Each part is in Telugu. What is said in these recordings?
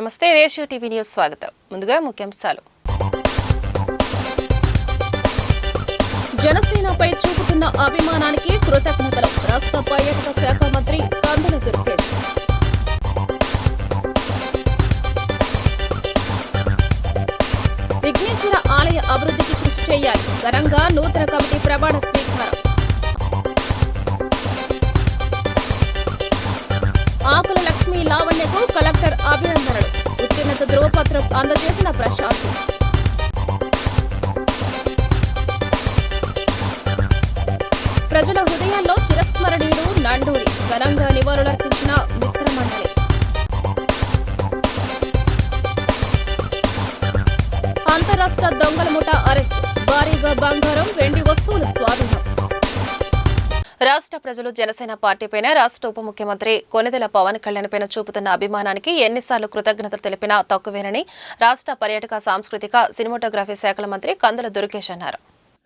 నమస్తే రేషియో టీవీ న్యూస్ స్వాగతం. ముందుగా ముఖ్యాంశాలు. జనసేనపై చూపుతున్న అభిమానానికి కృతజ్ఞతలు. రాష్ట్ర పర్యాటక శాఖ మంత్రి కందుల దుర్గేష్. విఘ్నేశ్వర ఆలయ అభివృద్ధికి కృషి చేయాలి. ఘనంగా నూతన కమిటీ ప్రమాణ స్వీకారం. ఆకుల లక్ష్మీ లావణ్యకు కలెక్టర్ అభినందనలు. ఉత్తీర్ణత ధ్రువపత్రం అందజేసిన ప్రశాంత్. ప్రజల హృదయాల్లో చిరస్మరణీయుడు నండూరి. ఘనంగా నివాళులర్పించిన మిత్రమండలి. అంతరాష్ట్ర దొంగల ముఠా అరెస్ట్. భారీగా బంగారం, వెండి వస్తువులు స్వాధీనం. రాష్ట్ర ప్రజలు జనసేన పార్టీపైన రాష్ట్ర ఉప ముఖ్యమంత్రి కొణిదెల పవన్ కళ్యాణ్ పైన చూపుతున్న అభిమానానికి ఎన్నిసార్లు కృతజ్ఞతలు తెలిపినా తక్కువేనని రాష్ట్ర పర్యాటక సాంస్కృతిక సినిమాటోగ్రఫీ శాఖల మంత్రి కందుల దుర్గేష్ అన్నారు.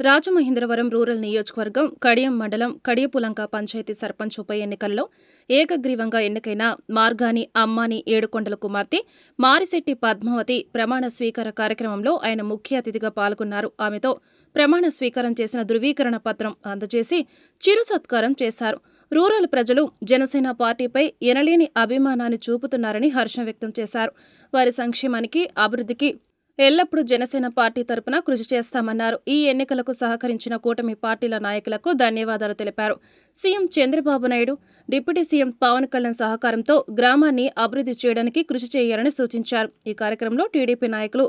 రాజమహేంద్రవరం రూరల్ నియోజకవర్గం కడియం మండలం కడియపులంక పంచాయతీ సర్పంచ్ ఉప ఎన్నికల్లో ఏకగ్రీవంగా ఎన్నికైన మార్గాని అమ్మాని ఏడుకొండల కుమార్తె మారిశెట్టి పద్మావతి ప్రమాణ స్వీకార కార్యక్రమంలో ఆయన ముఖ్య అతిథిగా పాల్గొన్నారు. ఆమెతో ప్రమాణ స్వీకారం చేసిన ధృవీకరణ పత్రం అందజేసి చిరు సత్కారం చేశారు. రూరల్ ప్రజలు జనసేన పార్టీపై ఎనలేని అభిమానాన్ని చూపుతున్నారని హర్షం వ్యక్తం చేశారు. వారి సంక్షేమానికి, అభివృద్ధికి ఎల్లప్పుడూ జనసేన పార్టీ తరపున కృషి చేస్తామన్నారు. ఈ ఎన్నికలకు సహకరించిన కూటమి పార్టీల నాయకులకు ధన్యవాదాలు తెలిపారు. CM Chandrababu Naidu, deputy CM Pawan Kalyan సహకారంతో గ్రామాన్ని అభివృద్ధి చేయడానికి కృషి చేయాలని సూచించారు. ఈ కార్యక్రమంలో టీడీపీ నాయకులు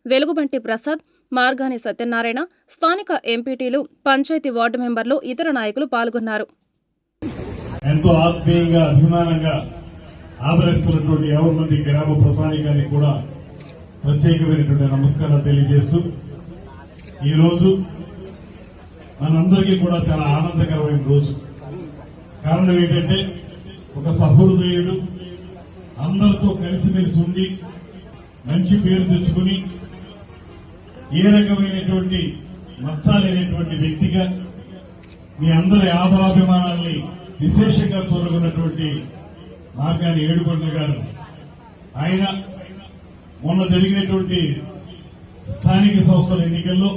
వెలుగుబంటి ప్రసాద్, మార్గాని సత్యనారాయణ, స్థానిక ఎంపీటీలు, పంచాయతీ వార్డు మెంబర్లు, ఇతర నాయకులు పాల్గొన్నారు. ఎంతో ఆత్మీయంగా, అభిమానంగా ఆదరిస్తున్నటువంటి 50 మంది గ్రామ ప్రజానికానికి కూడా ప్రత్యేకమైనటువంటి నమస్కారాలు తెలియజేస్తూ, ఈరోజు మనందరికీ కూడా చాలా ఆనందకరమైన రోజు. కారణం ఏంటంటే, ఒక సహృదయుడు అందరితో కలిసిమెలిసి ఉండి మంచి పేరు తెచ్చుకుని ఏ రకమైనటువంటి మచ్చాలైనటువంటి వ్యక్తిగా మీ అందరి ఆదరాభిమానాల్ని విశేషంగా చూరగొన్నటువంటి మార్గాని ఏడుకొండల గారు, ఆయన మొన్న జరిగినటువంటి స్థానిక సంస్థల ఎన్నికల్లో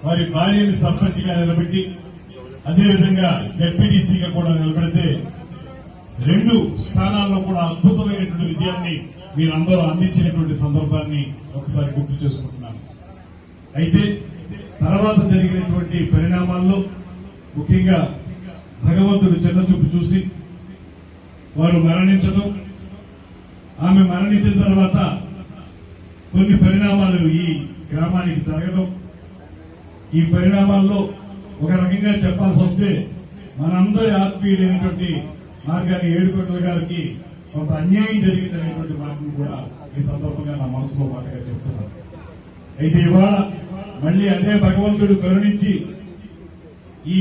వారి భార్యని సర్పంచ్గా నిలబెట్టి, అదేవిధంగా జెడ్పీటీసీగా కూడా నిలబెడితే 2 స్థానాల్లో కూడా అద్భుతమైనటువంటి విజయాన్ని మీరందరూ అందించినటువంటి సందర్భాన్ని ఒకసారి గుర్తు చేసుకుంటున్నాను. అయితే తర్వాత జరిగినటువంటి పరిణామాల్లో ముఖ్యంగా భగవంతుడు చిన్నచూపు చూసి వారు మరణించడం, ఆమె మరణించిన తర్వాత కొన్ని పరిణామాలు ఈ గ్రామానికి జరగడం, ఈ పరిణామాల్లో ఒక రకంగా చెప్పాల్సి వస్తే మనందరి ఆత్మీయులైనటువంటి మార్గాని ఏడుకొండల గారికి కొంత అన్యాయం జరిగిందనేటువంటి మాటను కూడా ఈ సందర్భంగా నా మనసులో మాటగా చెప్తున్నాను. అయితే ఇవాళ మళ్లీ అదే భగవంతుడు కరుణించి ఈ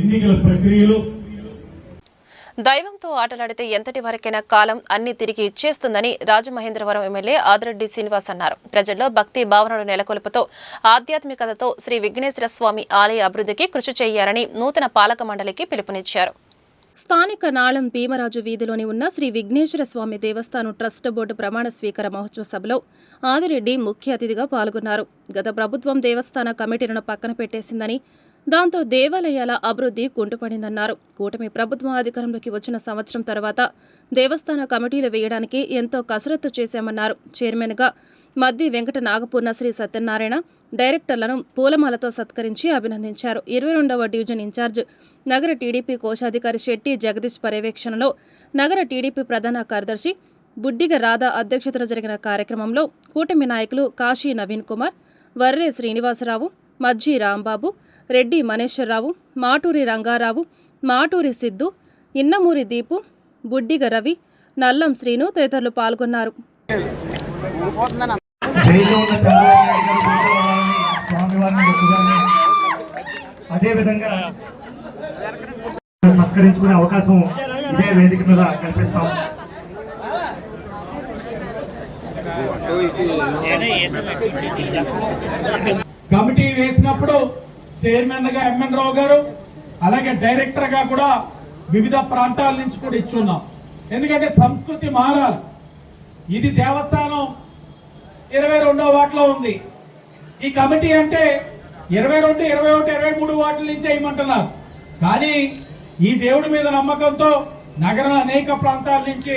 ఎన్నికల ప్రక్రియలో దైవంతో ఆటలాడితే ఎంతటి వరకైనా కాలం అన్ని తిరిగి ఇచ్చేస్తుందని రాజమహేంద్రవరం ఎమ్మెల్యే ఆదిరెడ్డి శ్రీనివాస్ అన్నారు. ప్రజల్లో భక్తి భావనలు నెలకొల్పుతూ ఆధ్యాత్మికతతో శ్రీ విఘ్నేశ్వర స్వామి ఆలయ అభివృద్ధికి కృషి చేయాలని నూతన పాలక మండలికి పిలుపునిచ్చారు. స్థానిక నాళం భీమరాజు వీధిలోని ఉన్న శ్రీ విఘ్నేశ్వర స్వామి దేవస్థానం ట్రస్ట్ బోర్డు ప్రమాణ స్వీకార మహోత్సవ సభలో ఆదిరెడ్డి ముఖ్య అతిథిగా పాల్గొన్నారు. గత ప్రభుత్వం దేవస్థాన కమిటీలను పక్కన పెట్టేసిందని, దాంతో దేవాలయాల అభివృద్ధి కుంటుపడిందన్నారు. కూటమి ప్రభుత్వం అధికారంలోకి వచ్చిన సంవత్సరం తర్వాత దేవస్థాన కమిటీలు వేయడానికి ఎంతో కసరత్తు చేశామన్నారు. చైర్మన్గా మద్ది వెంకట నాగపూర్ణ శ్రీ సత్యనారాయణ, డైరెక్టర్లను పూలమాలతో సత్కరించి అభినందించారు. 22వ డివిజన్ ఇన్ఛార్జ్ నగర టీడీపీ కోశాధికారి శెట్టి జగదీష్ పర్యవేక్షణలో నగర టీడీపీ ప్రధాన కార్యదర్శి బుడ్డిగ రాధా అధ్యక్షతన జరిగిన కార్యక్రమంలో కూటమి నాయకులు కాశీ నవీన్ కుమార్, వర్రే శ్రీనివాసరావు, మజ్జి రాంబాబు, రెడ్డి మనేశ్వరరావు, మాటూరి రంగారావు, మాటూరి సిద్ధు, ఇన్నమూరి దీపు, బుడ్డిగ రవి, నల్లం శ్రీను తదితరులు పాల్గొన్నారు. అదేవిధంగా సత్కరించుకునే అవకాశం ఇదే వేదిక మీద కల్పిస్తాం. కమిటీ వేసినప్పుడు చైర్మన్ గా ఎంఎన్ రావు గారు, అలాగే డైరెక్టర్ గా కూడా వివిధ ప్రాంతాల నుంచి కూడా ఇచ్చున్నాం. ఎందుకంటే సంస్కృతి మారాలి. ఇది దేవస్థానం 22వ వార్డులో ఉంది. ఈ కమిటీ అంటే 22, 21, 23 వార్డుల నుంచి చేయమంటున్నారు. కానీ ఈ దేవుడి మీద నమ్మకంతో నగరం అనేక ప్రాంతాల నుంచి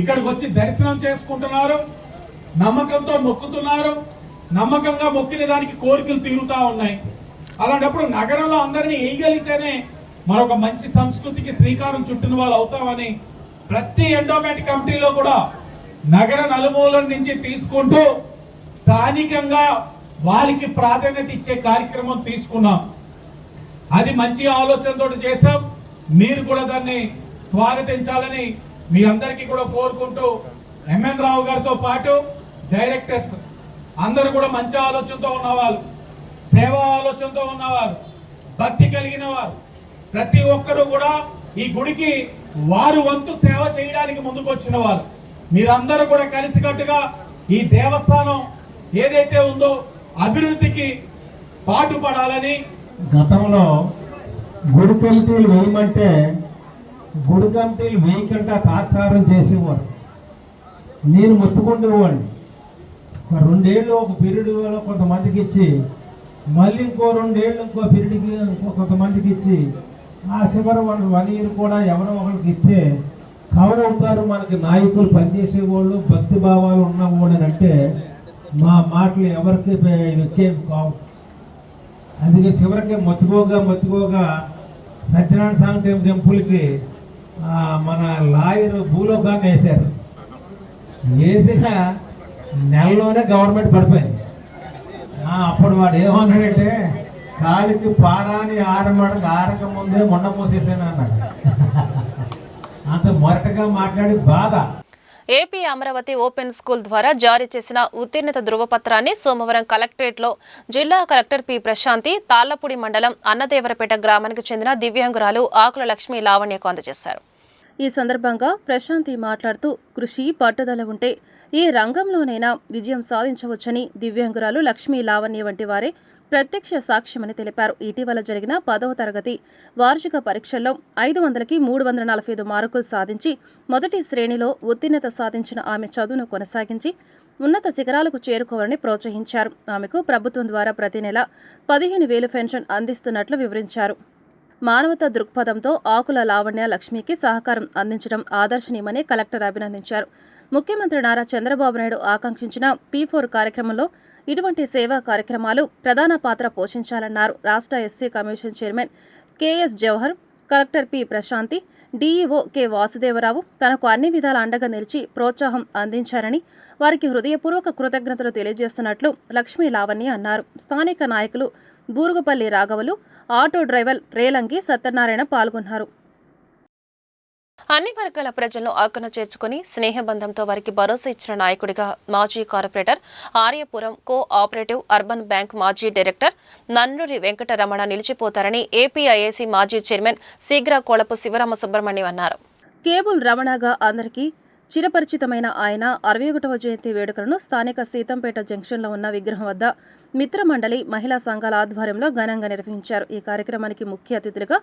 ఇక్కడికి వచ్చి దర్శనం చేసుకుంటున్నారు, నమ్మకంతో మొక్కుతున్నారు. నమ్మకంగా మొక్కిన దానికి కోరికలు తీరుతా ఉన్నాయి. అలాంటప్పుడు నగరంలో అందరినీ వేయగలిగితేనే మరొక మంచి సంస్కృతికి శ్రీకారం చుట్టిన వాళ్ళు అవుతామని ప్రతి ఎండోమెంట్ కమిటీలో కూడా నగర నలుమూలల నుంచి తీసుకుంటూ స్థానికంగా వారికి ప్రాధాన్యత ఇచ్చే కార్యక్రమం తీసుకున్నాం. అది మంచి ఆలోచనతో చేశాం. మీరు కూడా దాన్ని స్వాగతించాలని మీ అందరికీ కూడా కోరుకుంటూ, ఎంఎన్ రావు గారితో పాటు డైరెక్టర్స్ అందరూ కూడా మంచి ఆలోచనతో ఉన్నవాళ్ళు, సేవా ఆలోచనతో ఉన్నవారు, భక్తి కలిగిన వారు, ప్రతి ఒక్కరూ కూడా ఈ గుడికి వారు వంతు సేవ చేయడానికి ముందుకు వచ్చిన వారు. మీరందరూ కూడా కలిసికట్టుగా ఈ దేవస్థానం ఏదైతే ఉందో అభివృద్ధికి పాటుపడాలని. గతంలో గుడి కమిటీలు వేయమంటే గుడి కమిటీలు వేయకుండా తాత్సారం చేసేవారు. నేను మొత్తుకుండేవాడిని. 2 ఏళ్ళు ఒక పీరియడ్లో కొంతమందికి ఇచ్చి, మళ్ళీ ఇంకో 2 ఏళ్ళు ఇంకో పీరియడ్కి కొంతమందికి ఇచ్చి, ఆ చివరి 1 ఇయర్ కూడా ఎవరో ఒకరికి ఇస్తే కవర్ అవుతారు. మనకి నాయకులు పనిచేసేవాళ్ళు, భక్తి భావాలు ఉన్నవాళ్ళు అంటే మా మాటలు ఎవరికి ఎక్కేవి కావు. అందుకే చివరికి మొత్తుకోగా సత్యనారాయణ స్వామి టెంపుల్కి మన లాయర్ భూలోకాన్ని వేశారు. వేసిన నెలలోనే గవర్నమెంట్ పడిపోయింది. అప్పుడు వాడు ఏమన్నాడంటే, కాలికి పారాని ఆడక ముందే మొండ మోసేసాను అన్నాడు. అంత మొరటగా మాట్లాడి బాధ. ఏపీ అమరావతి ఓపెన్ స్కూల్ ద్వారా జారీ చేసిన ఉత్తీర్ణత ధృవపత్రాన్ని సోమవారం కలెక్టరేట్లో జిల్లా కలెక్టర్ పి ప్రశాంతి తాళ్లపూడి మండలం అన్నదేవరపేట గ్రామానికి చెందిన దివ్యాంగురాలు ఆకుల లక్ష్మీ లావణ్యకు అందజేశారు. ఈ సందర్భంగా ప్రశాంతి మాట్లాడుతూ, కృషి పట్టుదల ఉంటే ఏ రంగంలోనైనా విజయం సాధించవచ్చని దివ్యాంగురాలు లక్ష్మీ లావణ్య వంటి వారే ప్రత్యక్ష సాక్ష్యమని తెలిపారు. ఇటీవల జరిగిన 10వ తరగతి వార్షిక పరీక్షల్లో 500కి 345 మార్కులు సాధించి మొదటి శ్రేణిలో ఉత్తీర్ణత సాధించిన ఆమె చదువును కొనసాగించి ఉన్నత శిఖరాలకు చేరుకోవాలని ప్రోత్సహించారు. ఆమెకు ప్రభుత్వం ద్వారా ప్రతి నెల 15,000 పెన్షన్ అందిస్తున్నట్లు వివరించారు. మానవతా దృక్పథంతో ఆకుల లావణ్య లక్ష్మికి సహకారం అందించడం ఆదర్శనీయమని కలెక్టర్ అభినందించారు. ముఖ్యమంత్రి నారా చంద్రబాబు నాయుడు ఆకాంక్షించిన P4 కార్యక్రమంలో ఇటువంటి సేవా కార్యక్రమాలు ప్రధాన పాత్ర పోషించాలన్నారు. రాష్ట్ర SC commission chairman KS Jawahar, collector P Prashanti, DEO K Vasudevarao తనకు అన్ని విధాల అండగా నిలిచి ప్రోత్సాహం అందించారని వారికి హృదయపూర్వక కృతజ్ఞతలు తెలియజేస్తున్నట్లు లక్ష్మీ లావణ్య అన్నారు. స్థానిక నాయకులు బూరుగుపల్లి రాఘవులు, ఆటో డ్రైవర్ రేలంగి సత్యనారాయణ పాల్గొన్నారు. అన్ని వర్గాల ప్రజలను ఆకన చేర్చుకుని స్నేహబంధంతో వారికి భరోసా ఇచ్చిన నాయకుడిగా మాజీ corporator, Aryapuram co operative urban bank మాజీ డైరెక్టర్ నన్నూరి వెంకటరమణ నిలిచిపోతారని ఏపీఐఏసీ మాజీ చైర్మన్ శీఘ్ర కోళపు శివరామ సుబ్రహ్మణ్యం అన్నారు. కేబుల్ రమణగా అందరికీ చిరపరిచితమైన ఆయన 61వ జయంతి వేడుకలను స్థానిక సీతంపేట జంక్షన్లో ఉన్న విగ్రహం వద్ద మిత్రమండలి మహిళా సంఘాల ఆధ్వర్యంలో ఘనంగా నిర్వహించారు. ఈ కార్యక్రమానికి ముఖ్య అతిథులుగా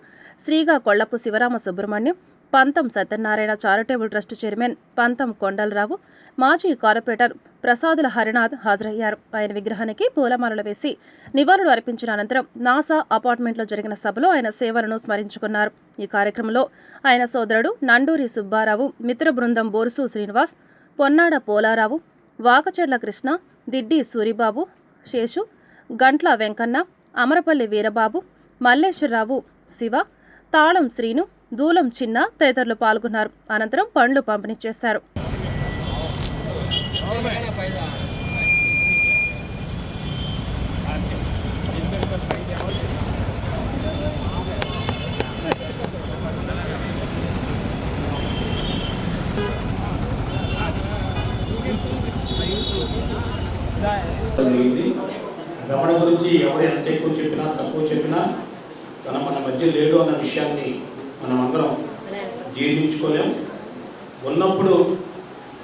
శ్రీగా కొళ్లపు శివరామ సుబ్రహ్మణ్యం, పంతం సత్యనారాయణ చారిటబుల్ ట్రస్ట్ చైర్మన్ పంతం కొండలరావు, మాజీ కార్పొరేటర్ ప్రసాదుల హరినాథ్ హాజరయ్యారు. ఆయన విగ్రహానికి పూలమాలలు వేసి నివాళులు అర్పించిన అనంతరం నాసా అపార్ట్మెంట్లో జరిగిన సభలో ఆయన సేవలను స్మరించుకున్నారు. ఈ కార్యక్రమంలో ఆయన సోదరుడు నండూరి సుబ్బారావు, మిత్ర బృందం బోరుసు శ్రీనివాస్, పొన్నాడ పోలారావు, వాకచెర్ల కృష్ణ, దిడ్డి సూరిబాబు, శేషు, గంట్ల వెంకన్న, అమరపల్లి వీరబాబు, మల్లేశ్వరరావు, శివ, తాళం శ్రీను, దూలం చిన్న తదితరులు పాల్గొన్నారు. అనంతరం పండ్లు పంపిణీ చేశారు. రమణ గురించి ఎవరు ఎంత ఎక్కువ చెప్పినా తక్కువ చెప్పినా మన మధ్య లేడు అన్న విషయాన్ని మనం అందరం జీర్ణించుకోలేం. ఉన్నప్పుడు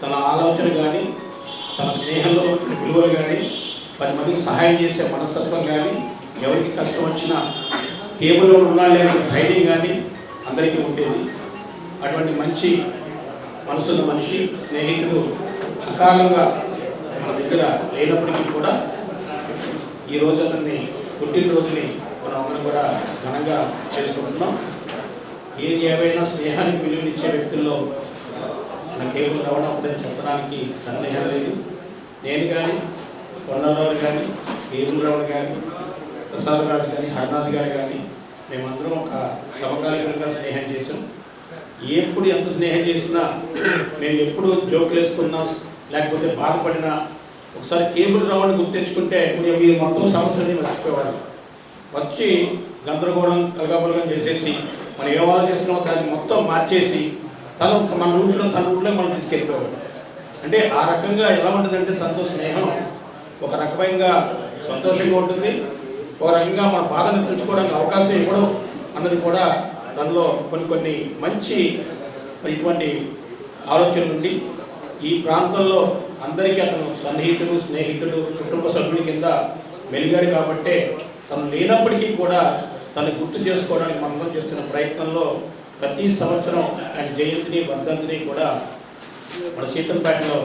తన ఆలోచన కానీ, తన స్నేహంలో విలువలు కానీ, 10 మందికి సహాయం చేసే మనస్తత్వం కానీ, ఎవరికి కష్టం వచ్చినా కేబుల్లో ఉండాలనే ధైర్యం కానీ అందరికీ ఉండేది. అటువంటి మంచి మనసున్న మనిషి, స్నేహితుడు అకాలంగా మన దగ్గర లేనప్పటికీ కూడా ఈరోజు అతన్ని పుట్టినరోజుని మనం అందరం కూడా ఘనంగా చేసుకుంటున్నాం. ఏది ఏమైనా స్నేహానికి విలువనిచ్చే వ్యక్తుల్లో మన కేబుల్ రవాణా ఉందని చెప్పడానికి సందేహం లేదు. నేను కానీ, కొండలరావు కానీ, కేబుల్ రవాణా కానీ, ప్రసాద్ రాజు కానీ, హర్నాథ్ గారు కానీ మేమందరం ఒక సమకాలికంగా స్నేహం చేసాం. ఎప్పుడు ఎంత స్నేహం చేసినా మేము ఎప్పుడు జోకులు వేసుకున్నా లేకపోతే బాధపడినా ఒకసారి కేబుల్ రవాణా గుర్తించుకుంటే మీరు మొత్తం సమస్యని మర్చిపోయేవాళ్ళు. వచ్చి గందరగోళం కలగాపులగం చేసేసి మనం ఏ వాళ్ళు చేస్తున్నామో దాన్ని మొత్తం మార్చేసి మన రూట్లో మనం తీసుకెళ్ళిపోయాడు. అంటే ఆ రకంగా ఎలా ఉంటుందంటే తనతో స్నేహం ఒక రకమైన సంతోషంగా ఉంటుంది, ఒక రకంగా మన బాధను తెచ్చుకోవడానికి అవకాశం ఇవ్వడం అన్నది కూడా దానిలో కొన్ని మంచి ఇటువంటి ఆలోచనలు ఉండి ఈ ప్రాంతంలో అందరికీ అతను సన్నిహితుడు, స్నేహితుడు, కుటుంబ సభ్యుడి కింద మెలిగాడు. కాబట్టే తను లేనప్పటికీ కూడా తను గుర్తు చేసుకోవడానికి మనం చేస్తున్న ప్రయత్నంలో ప్రతి సంవత్సరం ఆయన జయంతిని, వర్ధంతిని కూడా మన సీతంపేటలో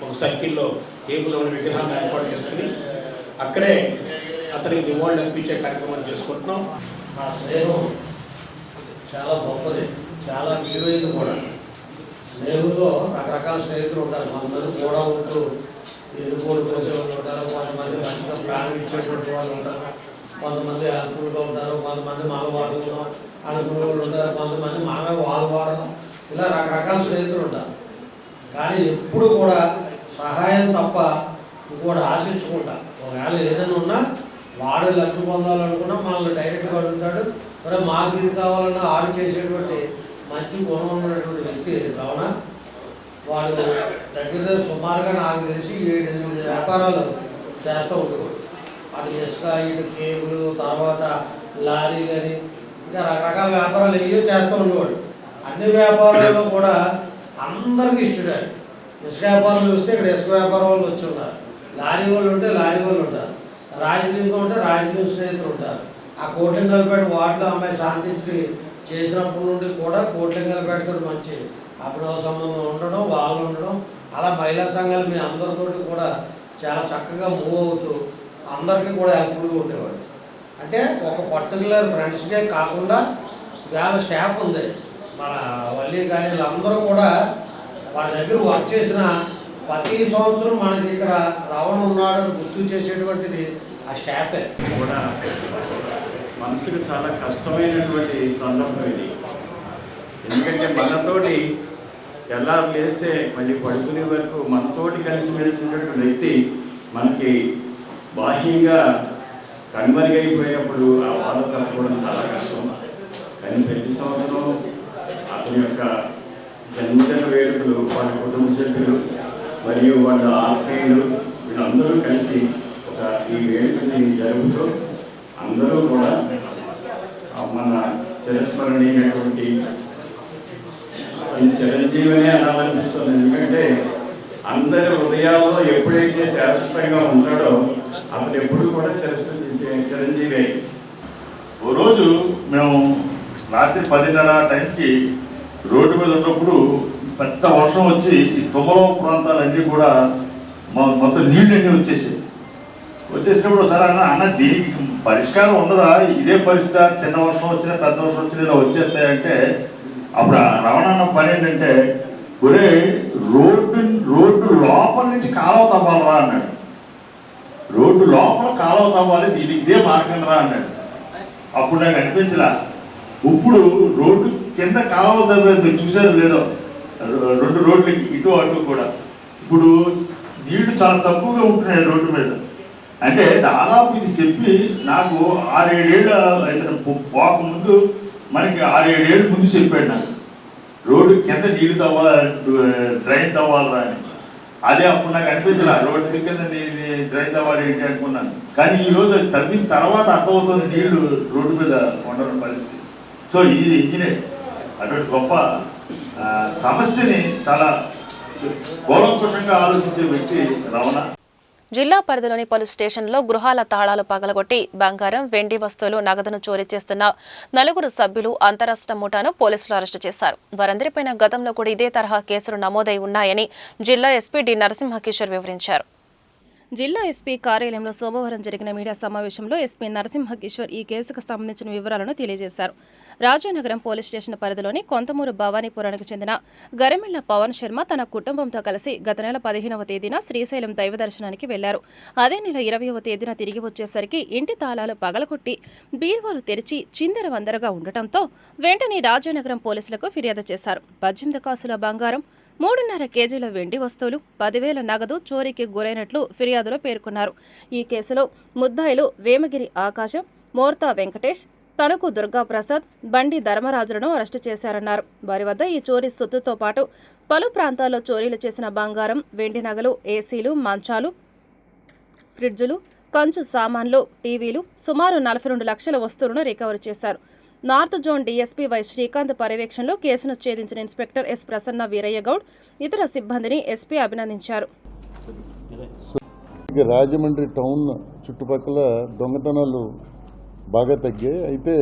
ఒక సర్కిల్లో కేబుల్ ఉన్న విగ్రహాన్ని ఏర్పాటు చేసుకుని అక్కడే అతనికి నివాళులు అర్పించే కార్యక్రమాలు చేసుకుంటున్నాం. నా స్నేహం చాలా గొప్పది, చాలా విలువైనది కూడా. స్నేహంలో రకరకాల స్నేహితులు ఉంటారు. కొంతమంది కూడా ఉంటూ ఎన్నుకోలు పోసే వాళ్ళు ఉంటారు, కొంతమంది మంచిగా ప్రాణం ఇచ్చేటువంటి వాళ్ళు ఉంటారు, కొంతమంది హెల్ప్ఫుల్గా ఉంటారు, కొంతమంది మన వాడుకోవడం అనుకునే వాళ్ళు ఉంటారు, కొంతమంది మనమే వాళ్ళు వాడడం, ఇలా రకరకాల స్నేహితులు ఉంటారు. కానీ ఎప్పుడు కూడా సహాయం తప్ప ఇంకోటి ఆశించుకుంటా. ఒకవేళ ఏదైనా ఉన్నా వాడు లబ్ధి పొందాలనుకున్నా మనల్ని డైరెక్ట్గా అడుగుతాడు. మరి మాకు ఇది కావాలన్నా ఆడు చేసేటువంటి మంచి గుణం ఉన్నటువంటి వ్యక్తి కావున వాడు దగ్గర సుమారుగా నాకు తెలిసి 7-8 వ్యాపారాలు చేస్తూ ఉండేవాడు. అటు ఇసుక, ఇటు కేబుల్, తర్వాత లారీలని ఇంకా రకరకాల వ్యాపారాలు ఏవో చేస్తూ ఉండేవాడు. అన్ని వ్యాపారాల్లో కూడా అందరికీ ఇష్టడాడు. ఇసుక వ్యాపారం చూస్తే ఇక్కడ ఇసుక వ్యాపారం వాళ్ళు వచ్చి ఉన్నారు, లారీ వాళ్ళు ఉంటే లారీ వాళ్ళు ఉంటారు, రాజకీయంగా ఉంటే రాజకీయ స్నేహితులు ఉంటారు. ఆ కోట్లింగలపేట వార్డులో అమ్మాయి శాంతిశ్రీ చేసినప్పటి నుండి కూడా కోట్లింగలపేటతో మంచి అభినవ సంబంధం ఉండడం, వాళ్ళు ఉండడం, అలా మహిళా సంఘాలు మీ అందరితోటి కూడా చాలా చక్కగా మూవ్ అవుతూ అందరికీ కూడా హెల్ప్ఫుల్గా ఉండేవాడు. అంటే ఒక పర్టికులర్ ఫ్రెండ్స్కే కాకుండా వేళ స్టాఫ్ ఉంది మన వల్లి కానీ వీళ్ళందరూ కూడా వాళ్ళ దగ్గర వర్క్ చేసిన ప్రతి సంవత్సరం మనకి ఇక్కడ రావణ ఉన్నాడని గుర్తు చేసేటువంటిది ఆ స్టాఫే. కూడా మనసుకు చాలా కష్టమైనటువంటి సందర్భం ఇది. ఎందుకంటే మనతోటి ఎలా లేస్తే మళ్ళీ పడుకునే వరకు మనతోటి కలిసిమెలిసినటువంటి వ్యక్తి మనకి బాహ్యంగా కనుమరుగైపోయినప్పుడు ఆ బాధ తప్పుకోవడం చాలా కష్టం. కానీ ప్రతి సంవత్సరం అతని యొక్క జన్మదిన వేడుకలు వాళ్ళ కుటుంబ సభ్యులు మరియు వాళ్ళ ఆత్మీయులు వీళ్ళందరూ కలిసి ఒక ఈ వేడుకని జరుపుతూ అందరూ కూడా మన చిరస్మరణీయమైనటువంటి చిరంజీవినే అనాలనిపిస్తుంది. ఎందుకంటే అందరి హృదయాల్లో ఎప్పుడైతే శాశ్వతంగా ఉంటాడో అతను ఎప్పుడు కూడా చిరంజీవి. ఓ రోజు మేము రాత్రి 10:30 టైంకి రోడ్డు మీద ఉన్నప్పుడు పెద్ద వర్షం వచ్చి ఈ తుమ్మలో ప్రాంతాలన్నీ కూడా మొత్తం నీళ్ళన్నీ వచ్చేసినప్పుడు సరే అన్న దీనికి పరిష్కారం ఉండదా, ఇదే పరిస్థితి చిన్న వర్షం వచ్చినా పెద్ద వర్షం వచ్చినా ఇలా వచ్చేస్తాయంటే అప్పుడు రవాణా పని ఏంటంటే ఒరే రోడ్డు లోపల నుంచి కాలువ తవ్వాలరా అన్నాడు. రోడ్డు లోపల కాలువ తవ్వాలి, దీనికి ఇదే మార్గం రా అన్నాడు. అప్పుడు నాకు అనిపించలా. ఇప్పుడు రోడ్డు కింద కాలువ తవ్వేది చూసారు లేదో, 2 రోడ్లకి ఇటు అటు కూడా ఇప్పుడు నీళ్లు చాలా తక్కువగా ఉంటున్నాయి రోడ్డు మీద. అంటే దాదాపు ఇది చెప్పి నాకు 6-7 ఏళ్ళ పోక ముందు మనకి 6-7 ఏళ్ళ ముందు చెప్పాడు నాకు రోడ్డు కింద నీళ్లు తవ్వాలి, డ్రైన్ తవ్వాలరా అని. అదే అప్పుడు నాకు అనిపించలే రోడ్డు కింద డ్రైన్ తవ్వాలి ఏంటి అనుకున్నాను. కానీ ఈరోజు అది తవ్విన తర్వాత అర్థమవుతుంది నీళ్లు రోడ్డు మీద ఉండడం పరిస్థితి. సో ఇది ఇంజనీర్ అటువంటి గొప్ప సమస్యని చాలా కూలంకుషంగా ఆలోచించే వ్యక్తి రమణ. జిల్లా పరిధిలోని పలు స్టేషన్లలో గృహాల తాళాలు పగలగొట్టి బంగారం, వెండి వస్తువులు, నగదును చోరీ చేస్తున్న 4 సభ్యులు అంతరాష్ట్ర ముఠాను పోలీసులు అరెస్టు చేశారు. వారందరిపైన గతంలో కూడా ఇదే తరహా కేసులు నమోదై ఉన్నాయని జిల్లా ఎస్పీ డి నరసింహకిషోర్ వివరించారు. జిల్లా ఎస్పీ కార్యాలయంలో సోమవారం జరిగిన మీడియా సమావేశంలో ఎస్పీ నరసింహకిషోర్ ఈ కేసుకు సంబంధించిన వివరాలను తెలియజేశారు. రాజానగరం పోలీస్ స్టేషన్ పరిధిలోని కొంతమూరు భవానీపురానికి చెందిన గరిమెళ్ల పవన్ శర్మ తన కుటుంబంతో కలిసి గత నెల 15వ తేదీన శ్రీశైలం దైవ దర్శనానికి వెళ్లారు. అదే నెల 20వ తేదీన తిరిగి వచ్చేసరికి ఇంటి తాళాలు పగలగొట్టి బీరువాలు తెరిచి చిందరవందరగా ఉండటంతో వెంటనే రాజానగరం పోలీసులకు ఫిర్యాదు చేశారు. 18 కాసుల బంగారం, 3.5 కేజీల వెండి వస్తువులు, 10,000 నగదు చోరీకి గురైనట్లు ఫిర్యాదులో పేర్కొన్నారు. ఈ కేసులో ముద్దాయిలు వేమగిరి ఆకాశం, మోర్తా వెంకటేష్, తణుకు దుర్గాప్రసాద్, బండి ధర్మరాజులను అరెస్టు చేశారన్నారు. వారి వద్ద ఈ చోరీ సొత్తుతో పాటు పలు ప్రాంతాల్లో చోరీలు చేసిన బంగారం, వెండి నగలు, ఏసీలు, మంచాలు, ఫ్రిడ్జులు, కంచు సామాన్లు, టీవీలు, సుమారు 42 లక్షల వస్తువులను రికవరీ చేశారు. North zone DSP why Srikanth పర్యవేక్షణలో కేసును ఛేదించిన ఇన్స్పెక్టర్ ఎస్ ప్రసన్న వీరయ్య గౌడ్ ఇతర సిబ్బందిని ఎస్పీ అభినందించారు. రాజమండ్రి టౌన్ చుట్టుపక్కల దొంగతనాలు బాగా తగ్గాయి. అయితే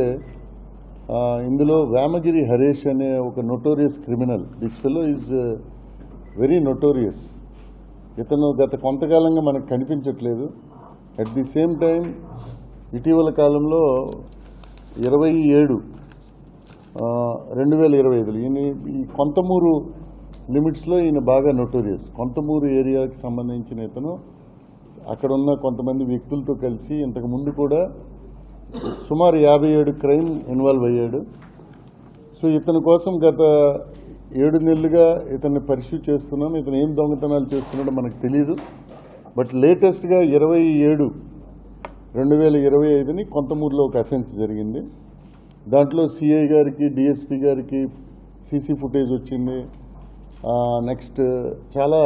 ఇందులో వేమగిరి హరీష్ అనే ఒక notorious criminal, this fellow is very notorious. ఇతను గత కొంతకాలంగా మనకు కనిపించట్లేదు. అట్ ది సేమ్ టైం ఇటీవల కాలంలో 27/2025 ఈయన ఈ కొంతమూరు లిమిట్స్లో ఈయన బాగా నోటోరియస్. కొంతమూరు ఏరియాకి సంబంధించిన ఇతను అక్కడున్న కొంతమంది వ్యక్తులతో కలిసి ఇంతకుముందు కూడా సుమారు 57 క్రైమ్ ఇన్వాల్వ్ అయ్యాడు. సో ఇతని కోసం గత 7 నెలలుగా ఇతన్ని పరిశీలి చేస్తున్నాం. ఇతను ఏం దొంగతనాలు చేస్తున్నాడో మనకు తెలియదు. బట్ లేటెస్ట్గా 27/2025 కొంతమూరులో ఒక అఫెన్స్ జరిగింది. దాంట్లో సిఐ గారికి, డిఎస్పీ గారికి సీసీ ఫుటేజ్ వచ్చింది. నెక్స్ట్ చాలా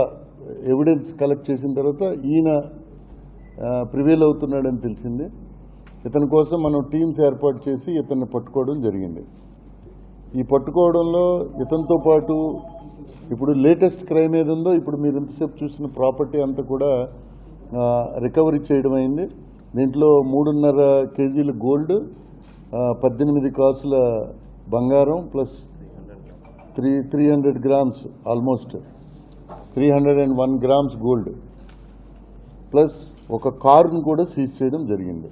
ఎవిడెన్స్ కలెక్ట్ చేసిన తర్వాత ఈయన ప్రివేల్ అవుతున్నాడని తెలిసింది. ఇతని కోసం మనం టీమ్స్ ఏర్పాటు చేసి ఇతన్ని పట్టుకోవడం జరిగింది. ఈ పట్టుకోవడంలో ఇతనితో పాటు ఇప్పుడు లేటెస్ట్ క్రైమ్ ఏది ఉందో ఇప్పుడు మీరు ఇంతసేపు చూసిన ప్రాపర్టీ అంతా కూడా రికవరీ చేయడం అయింది. దీంట్లో 3.5 కేజీల గోల్డ్, 18 కాసుల బంగారం plus 300 grams, almost 301 grams gold plus ఒక కారును కూడా సీజ్ చేయడం జరిగింది.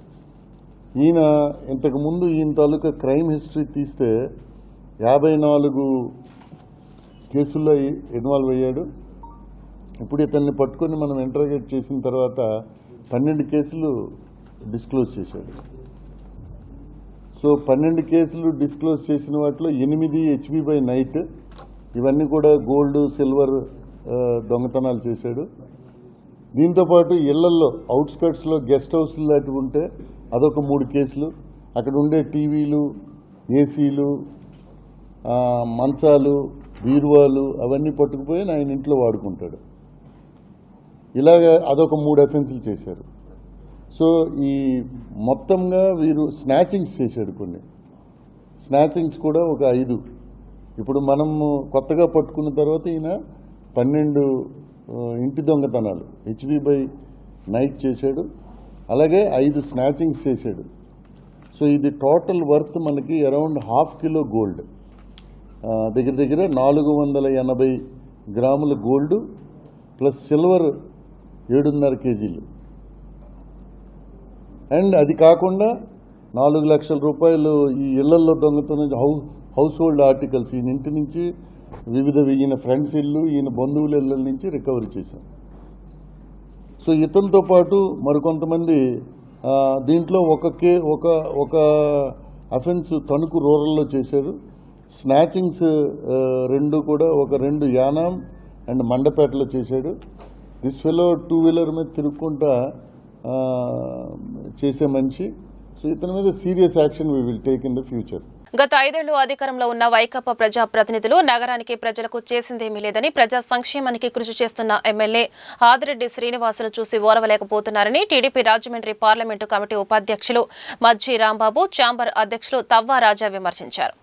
ఈయన ఇంతకుముందు ఈయన తాలూకా క్రైమ్ హిస్టరీ తీస్తే 54 కేసుల్లో ఇన్వాల్వ్ అయ్యాడు. ఇప్పుడు ఇతన్ని పట్టుకొని మనం ఇంటరాగేట్ చేసిన తర్వాత 12 కేసులు డిస్క్లోజ్ చేశాడు. సో 12 కేసులు డిస్క్లోజ్ చేసిన వాటిలో 8 HB బై నైట్, ఇవన్నీ కూడా గోల్డ్, సిల్వర్ దొంగతనాలు చేశాడు. దీంతోపాటు ఇళ్లల్లో అవుట్స్కర్ట్స్లో గెస్ట్ హౌస్లు లాంటివి ఉంటే అదొక 3 కేసులు, అక్కడ ఉండే టీవీలు, ఏసీలు, మంచాలు, బీరువాలు అవన్నీ పట్టుకుపోయి ఆయన ఇంట్లో వాడుకుంటాడు. ఇలాగ అదొక 3 అఫెన్సులు చేశారు. సో ఈ మొత్తంగా వీరు స్నాచింగ్స్ చేశాడు. కొన్ని స్నాచింగ్స్ కూడా ఒక 5. ఇప్పుడు మనము కొత్తగా పట్టుకున్న తర్వాత ఈయన 12 ఇంటి దొంగతనాలు HB బై నైట్ చేశాడు. అలాగే 5 స్నాచింగ్స్ చేశాడు. సో ఇది టోటల్ వర్త్ మనకి అరౌండ్ 1/2 కిలో గోల్డ్, దగ్గర దగ్గర 480 గ్రాముల గోల్డ్ ప్లస్ సిల్వర్ 7.5 కేజీలు. అండ్ అది కాకుండా 4 లక్షల రూపాయలు ఈ ఇళ్లల్లో దొంగతనం హౌస్ హోల్డ్ ఆర్టికల్స్ ఈయన ఇంటి నుంచి ఈయన ఫ్రెండ్స్ ఇల్లు, ఈయన బంధువుల ఇళ్ళ నుంచి రికవరీ చేశాం. సో ఇతనితో పాటు మరికొంతమంది దీంట్లో ఒక అఫెన్స్ తణుకు రూరల్లో చేశారు. స్నాచింగ్స్ 2 కూడా, ఒక 2 యానాం అండ్ మండపేటలో చేశాడు. దిస్ ఫెలో 2 వీలర్ మీద తిరుగుకుంటా చేసే మనిషి. సో ఇతని మీద serious action we will take in the future. గత 5 ఏళ్లు అధికారంలో ఉన్న వైకాపా ప్రజాప్రతినిధులు నగరానికి ప్రజలకు చేసిందేమీ లేదని, ప్రజా సంక్షేమానికి కృషి చేస్తున్న ఎమ్మెల్యే ఆదిరెడ్డి శ్రీనివాసులు చూసి ఓర్వలేకపోతున్నారని టీడీపీ రాజమండ్రి పార్లమెంటు కమిటీ ఉపాధ్యక్షులు మజ్జి రాంబాబు, ఛాంబర్ అధ్యక్షులు తవ్వా రాజా విమర్శించారు.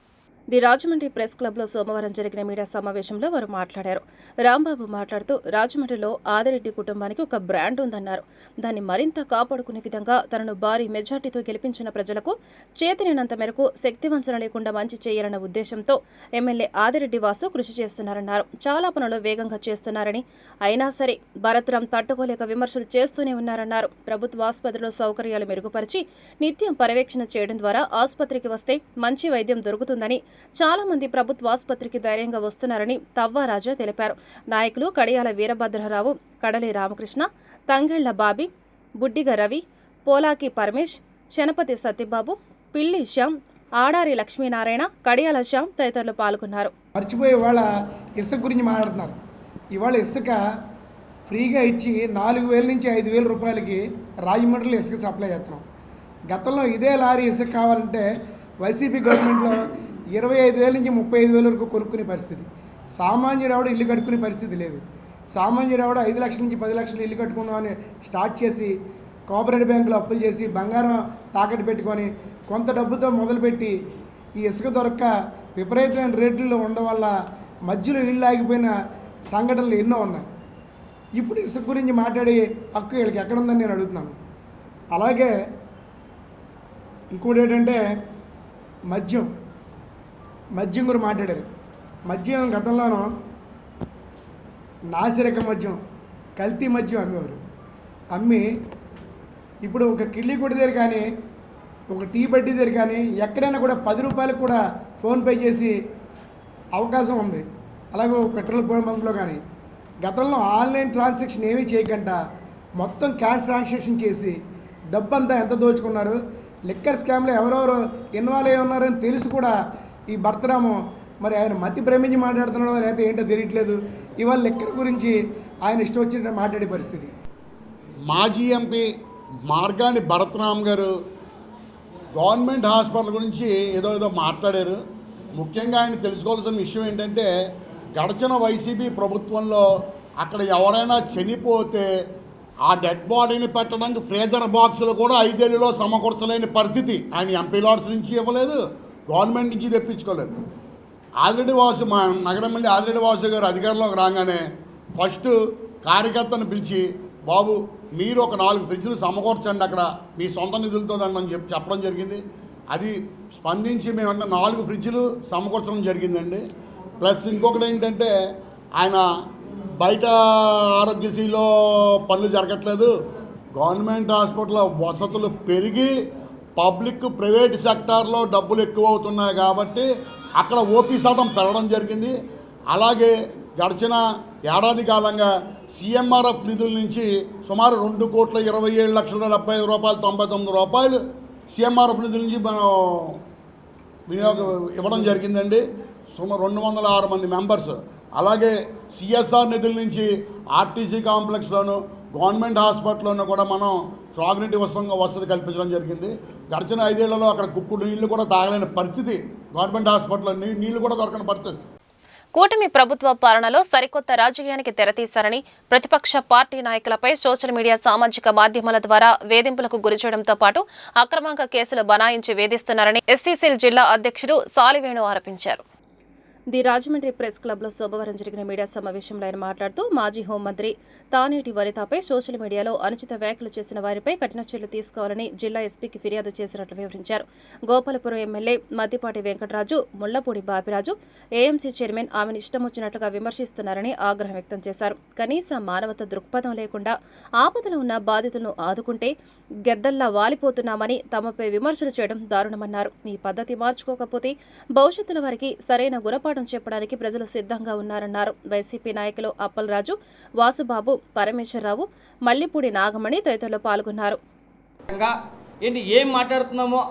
ది రాజమండ్రి ప్రెస్ క్లబ్లో సోమవారం జరిగిన మీడియా సమావేశంలో వారు మాట్లాడారు. రాంబాబు మాట్లాడుతూ రాజమండ్రిలో ఆదిరెడ్డి కుటుంబానికి ఒక బ్రాండ్ ఉందన్నారు. దాన్ని మరింత కాపాడుకునే విధంగా తనను భారీ మెజార్టీతో గెలిపించిన ప్రజలకు చేతనైనంత మేరకు శక్తివంచన లేకుండా మంచి చేయాలన్న ఉద్దేశంతో ఎమ్మెల్యే ఆదిరెడ్డి వాసు కృషి చేస్తున్నారన్నారు. చాలా పనులు వేగంగా చేస్తున్నారని, అయినా సరే భరత్రాం తట్టుకోలేక విమర్శలు చేస్తూనే ఉన్నారన్నారు. ప్రభుత్వ ఆసుపత్రిలో సౌకర్యాలు మెరుగుపరిచి నిత్యం పర్యవేక్షణ చేయడం ద్వారా ఆసుపత్రికి వస్తే మంచి వైద్యం దొరుకుతుందని, చాలా మంది ప్రభుత్వ ఆసుపత్రికి ధైర్యంగా వస్తున్నారని తవ్వ రాజా తెలిపారు. నాయకులు కడియాల వీరభద్రరావు, కడలి రామకృష్ణ, తంగెళ్ల బాబీ, బుడ్డిగ రవి, పోలాకి పరమేష్, శనపతి సత్యబాబు, పిల్లి శ్యామ్, ఆడారి లక్ష్మీనారాయణ, కడియాల శ్యామ్ తదితరులు పాల్గొన్నారు. మర్చిపోయి ఇవాళ ఇసుక గురించి మాట్లాడుతున్నారు. ఇవాళ ఇసుక ఫ్రీగా ఇచ్చి 4,000 నుంచి 5,000 రూపాయలకి రాజమండ్రిలో ఇసుక సప్లై చేస్తున్నాం. గతంలో ఇదే లారీ ఇసుక కావాలంటే వైసీపీ గవర్నమెంట్లో 25,000 నుంచి 35,000 వరకు కొనుక్కునే పరిస్థితి. సామాన్యుడెవడ ఇల్లు కట్టుకునే పరిస్థితి లేదు. సామాన్యుడెవడ 5 లక్షల నుంచి 10 లక్షలు ఇల్లు కట్టుకుందామని స్టార్ట్ చేసి కోఆపరేటివ్ బ్యాంకులో అప్పులు చేసి బంగారం తాకట్టు పెట్టుకొని కొంత డబ్బుతో మొదలుపెట్టి ఈ ఇసుక దొరక్క విపరీతమైన రేట్లలో ఉండడం వల్ల మధ్యలో ఇల్లు ఆగిపోయిన సంఘటనలు ఎన్నో ఉన్నాయి. ఇప్పుడు ఇసుక గురించి మాట్లాడే హక్కు వీళ్ళకి ఎక్కడుందని నేను అడుగుతున్నాను. అలాగే ఇంకోటి ఏంటంటే మద్యం గురించి మాట్లాడారు. మద్యం గతంలోనూ నాసిరకం మద్యం, కల్తీ మద్యం అమ్మేవారు. అమ్మి ఇప్పుడు ఒక కిళ్ళి కొట్టి దగ్గర కానీ, ఒక టీ బడ్డీ దగ్గర కానీ ఎక్కడైనా కూడా 10 రూపాయలకు కూడా ఫోన్పే చేసి అవకాశం ఉంది. అలాగే పెట్రోల్ బంక్లో కానీ గతంలో ఆన్లైన్ ట్రాన్సాక్షన్ ఏమీ చేయకుండా మొత్తం క్యాష్ ట్రాన్సాక్షన్ చేసి డబ్బంతా ఎంత దోచుకున్నారు, లిక్కర్ స్కామ్లో ఎవరెవరు ఇన్వాల్వ్ అయి ఉన్నారని తెలిసి కూడా ఈ భర్తరాము మరి ఆయన మతి భ్రమించి మాట్లాడుతున్నాడో లేకపోతే ఏంటో తెలియట్లేదు. ఇవాళ లిక్కర్ గురించి ఆయన ఇష్టం వచ్చినట్టు మాట్లాడే పరిస్థితి. మాజీ ఎంపీ మార్గాని భరత్రామ్ గారు గవర్నమెంట్ హాస్పిటల్ గురించి ఏదో మాట్లాడారు. ముఖ్యంగా ఆయన తెలుసుకోవాల్సిన విషయం ఏంటంటే గడిచిన వైసీపీ ప్రభుత్వంలో అక్కడ ఎవరైనా చనిపోతే ఆ డెడ్ బాడీని పెట్టడానికి ఫ్రీజర్ బాక్సులు కూడా 5 ఏళ్లలో సమకూర్చలేని పరిస్థితి. ఆయన ఎంపీ లాడ్స్ నుంచి ఇవ్వలేదు, గవర్నమెంట్ నుంచి తెప్పించుకోలేదు. ఆదిరెడ్డి వాసు, మా నగరం వెళ్ళి ఆదిరెడ్డి వాసు గారు అధికారంలోకి రాగానే ఫస్ట్ కార్యకర్తను పిలిచి, బాబు మీరు ఒక 4 ఫ్రిడ్జ్లు సమకూర్చండి అక్కడ మీ సొంత నిధులతో అని చెప్పడం జరిగింది. అది స్పందించి మేమన్నా 4 ఫ్రిడ్జ్లు సమకూర్చడం జరిగిందండి. ప్లస్ ఇంకొకటి ఏంటంటే ఆయన బయట ఆరోగ్యశ్రీలో పనులు జరగట్లేదు, గవర్నమెంట్ హాస్పిటల్లో వసతులు పెరిగి పబ్లిక్ ప్రైవేట్ సెక్టార్లో డబ్బులు ఎక్కువ అవుతున్నాయి కాబట్టి అక్కడ ఓపీ శాతం పెరగడం జరిగింది. అలాగే గడిచిన ఏడాది కాలంగా సీఎంఆర్ఎఫ్ నిధుల నుంచి సుమారు 2,27,75,99 రూపాయలు సీఎంఆర్ఎఫ్ నిధుల నుంచి మనం వినియోగం ఇవ్వడం జరిగిందండి. సుమారు 206 మంది మెంబర్స్. అలాగే సిఎస్ఆర్ నిధుల నుంచి ఆర్టీసీ కాంప్లెక్స్లోను గవర్నమెంట్ హాస్పిటల్లోనూ కూడా మనం త్రాగునీటి వసతి కల్పించడం జరిగింది. గడిచిన 5 ఏళ్లలో అక్కడ కుక్కుడు నీళ్లు కూడా తాగలేని పరిస్థితి, గవర్నమెంట్ హాస్పిటల్లో నీళ్లు కూడా దొరకని పరిస్థితి. కూటమి ప్రభుత్వ పాలనలో సరికొత్త రాజకీయానికి తెరతీశారని, ప్రతిపక్ష పార్టీ నాయకులపై సోషల్ మీడియా, సామాజిక మాధ్యమాల ద్వారా వేధింపులకు గురిచేయడంతో పాటు అక్రమంగా కేసులు బనాయించి వేధిస్తున్నారని ఎస్సీసీఎల్ జిల్లా అధ్యక్షుడు సాలివేణు ఆరోపించారు. ది రాజమండ్రి ప్రెస్ క్లబ్లో సోమవారం జరిగిన మీడియా సమావేశంలో ఆయన మాట్లాడుతూ మాజీ హోంమంత్రి తానేటి వనితపై సోషల్ మీడియాలో అనుచిత వ్యాఖ్యలు చేసిన వారిపై కఠిన చర్యలు తీసుకోవాలని జిల్లా ఎస్పీకి ఫిర్యాదు చేసినట్లు వివరించారు. Gopalapuram MLA Maddipati Venkataraju, Mullapudi Bapiraju, AMC chairman ఆమెను ఇష్టమొచ్చినట్లుగా విమర్శిస్తున్నారని ఆగ్రహం వ్యక్తం చేశారు. కనీస మానవత దృక్పథం లేకుండా ఆపదలో ఉన్న బాధితులను ఆదుకుంటే గెద్దల్లా వాలిపోతున్నామని తమపై విమర్శలు చేయడం దారుణమన్నారు. ఈ పద్ధతి మార్చుకోకపోతే భవిష్యత్తులో వారికి సరైన గుణపాఠం చెప్పడానికి ప్రజలు సిద్ధంగా ఉన్నారన్నారు. వైసీపీ నాయకులు అప్పలరాజు, వాసుబాబు, పరమేశ్వరరావు, మల్లిపూడి నాగమణి తదితరులు పాల్గొన్నారు. ఏం మాట్లాడుతున్నామో